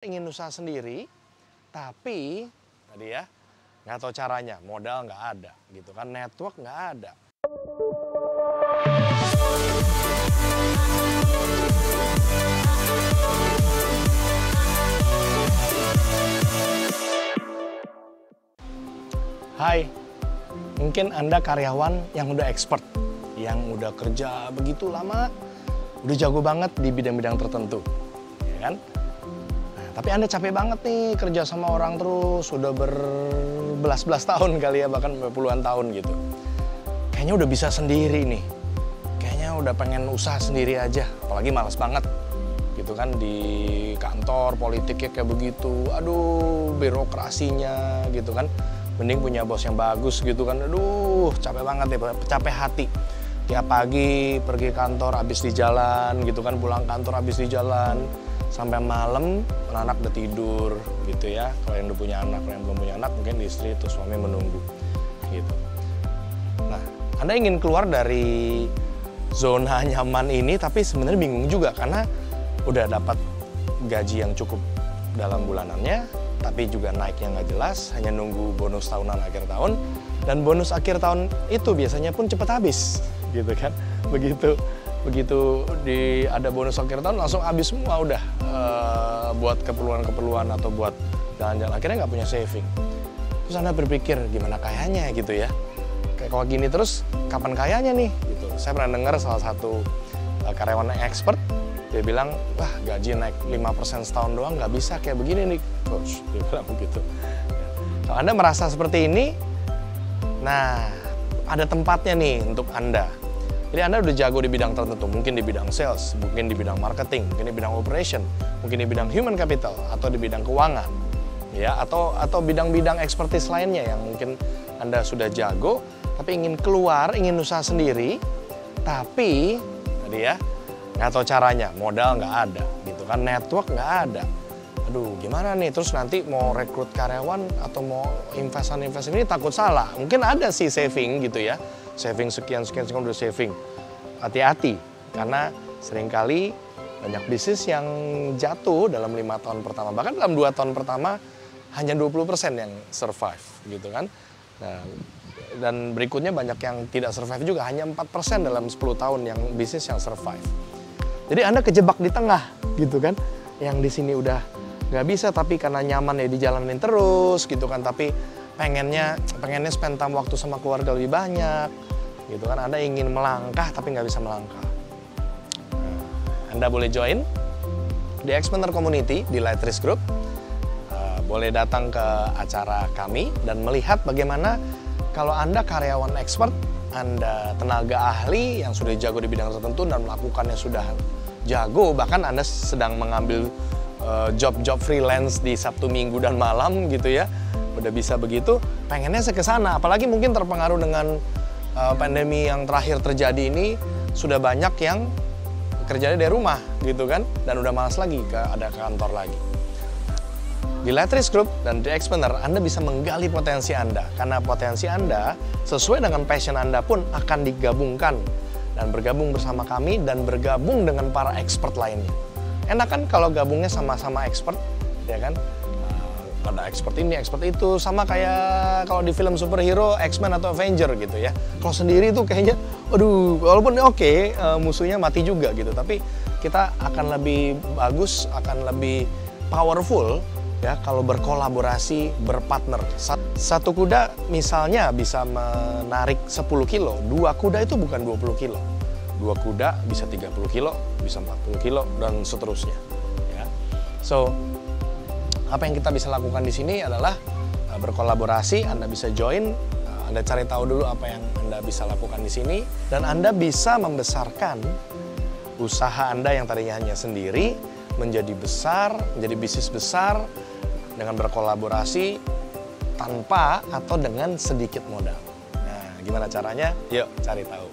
Ingin usaha sendiri, tapi tadi ya nggak tahu caranya, modal nggak ada, gitu kan, network nggak ada. Hai, mungkin Anda karyawan yang udah expert, yang udah kerja begitu lama, udah jago banget di bidang-bidang tertentu, ya kan? Tapi Anda capek banget nih kerja sama orang terus, udah berbelas-belas tahun kali ya, bahkan puluhan tahun gitu. Kayaknya udah bisa sendiri nih, kayaknya udah pengen usaha sendiri aja, apalagi malas banget gitu kan di kantor, politiknya kayak begitu, aduh birokrasinya gitu kan. Mending punya bos yang bagus gitu kan, aduh capek banget ya, capek hati. Tiap pagi pergi kantor habis di jalan gitu kan, pulang kantor habis di jalan. Sampai malam anak udah tidur gitu ya. Kalau yang udah punya anak, kalau yang belum punya anak mungkin istri atau suami menunggu gitu. Nah, Anda ingin keluar dari zona nyaman ini tapi sebenarnya bingung juga karena udah dapat gaji yang cukup dalam bulanannya, tapi juga naiknya nggak jelas, hanya nunggu bonus tahunan akhir tahun, dan bonus akhir tahun itu biasanya pun cepat habis gitu kan. Begitu ada bonus akhir tahun langsung habis semua udah buat keperluan-keperluan atau buat jalan-jalan, akhirnya nggak punya saving. Terus Anda berpikir gimana kayanya gitu ya, kayak kalau gini terus kapan kayanya nih gitu. Saya pernah dengar salah satu karyawan yang expert, dia bilang, wah gaji naik 5% setahun doang nggak bisa kayak begini nih coach, dia bilang begitu. Kalau Anda merasa seperti ini, nah ada tempatnya nih untuk Anda. Jadi Anda udah jago di bidang tertentu, mungkin di bidang sales, mungkin di bidang marketing, mungkin di bidang operation, mungkin di bidang human capital, atau di bidang keuangan, ya, atau bidang-bidang expertise lainnya yang mungkin Anda sudah jago, tapi ingin keluar, ingin usaha sendiri, tapi tadi ya nggak tahu caranya, modal nggak ada, gitu kan, network nggak ada. Aduh, gimana nih? Terus nanti mau rekrut karyawan atau mau invest ini takut salah. Mungkin ada sih saving gitu ya. Saving sekian udah saving. Hati-hati, karena seringkali banyak bisnis yang jatuh dalam 5 tahun pertama. Bahkan dalam 2 tahun pertama hanya 20% yang survive gitu kan. Nah, dan berikutnya banyak yang tidak survive juga, hanya 4% dalam 10 tahun yang bisnis yang survive. Jadi Anda kejebak di tengah gitu kan. Yang di sini udah nggak bisa tapi karena nyaman ya dijalanin terus gitu kan, tapi pengennya spend time waktu sama keluarga lebih banyak gitu kan. Anda ingin melangkah tapi nggak bisa melangkah. Anda boleh join di Expander Community di Lightrisk Group, boleh datang ke acara kami dan melihat bagaimana kalau Anda karyawan expert, Anda tenaga ahli yang sudah jago di bidang tertentu dan melakukannya sudah jago, bahkan Anda sedang mengambil job-job freelance di Sabtu, Minggu, dan malam gitu ya, udah bisa begitu, pengennya saya ke sana. Apalagi mungkin terpengaruh dengan pandemi yang terakhir terjadi ini, sudah banyak yang kerjanya dari rumah gitu kan, dan udah malas lagi ada ke kantor lagi. Di Lightrisk Group dan di Expander, Anda bisa menggali potensi Anda, karena potensi Anda sesuai dengan passion Anda pun akan digabungkan dan bergabung bersama kami dan bergabung dengan para expert lainnya. Enak kan kalau gabungnya sama-sama expert, ya kan? Ada expert ini, expert itu, sama kayak kalau di film superhero, X-Men atau Avenger gitu ya. Kalau sendiri tuh kayaknya, aduh, walaupun oke, musuhnya mati juga gitu, tapi kita akan lebih bagus, akan lebih powerful ya kalau berkolaborasi, berpartner. Satu kuda misalnya bisa menarik 10 kilo, 2 kuda itu bukan 20 kilo. 2 kuda bisa 30 kilo, bisa 40 kilo, dan seterusnya. Ya. So, apa yang kita bisa lakukan di sini adalah berkolaborasi. Anda bisa join, Anda cari tahu dulu apa yang Anda bisa lakukan di sini, dan Anda bisa membesarkan usaha Anda yang tadinya hanya sendiri menjadi besar, menjadi bisnis besar dengan berkolaborasi tanpa atau dengan sedikit modal. Nah, gimana caranya? Yuk cari tahu.